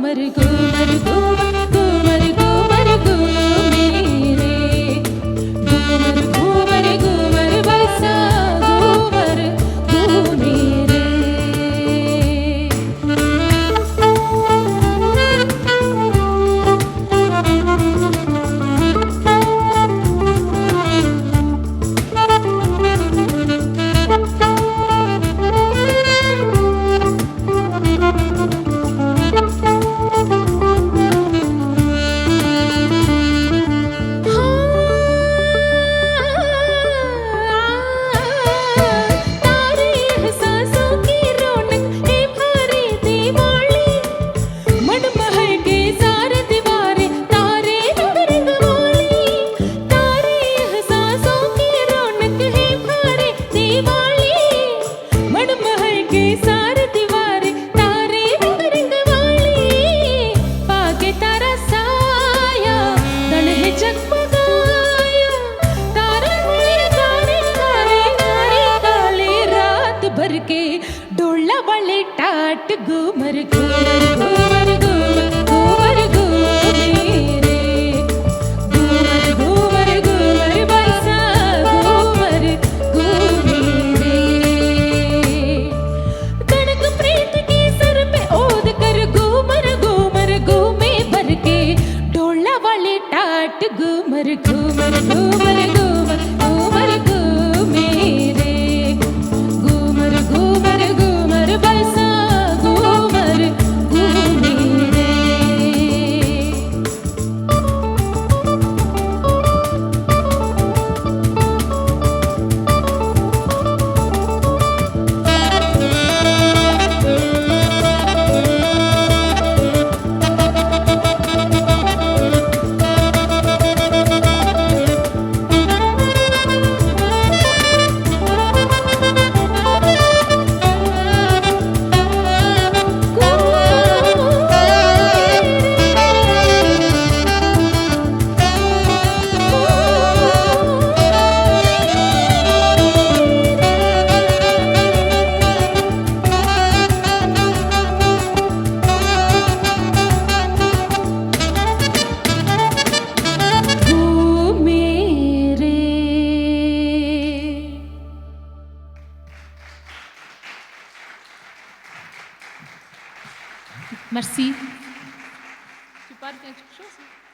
घूमर घूमर घूमर घूमर घूमर मेरे घूमर घूमर घूमर बरसा घूमर घूम मेरे के डोला वाले टाट घूमर घूमर घूमर घूमर घूमर घूम मेरे घूमर घूमर घूमर बरसा घूमर घूम मेरे तड़क प्रीत के सर पे ओद कर घूमर घूमर घूमे भर के डोला वाले टाट घूमर घूमर घूमर घूमर घूमर घूम मेरे घूमर घूमर घूमर बरसा घूमर घूम मेरे Merci. Tu parles quelque chose?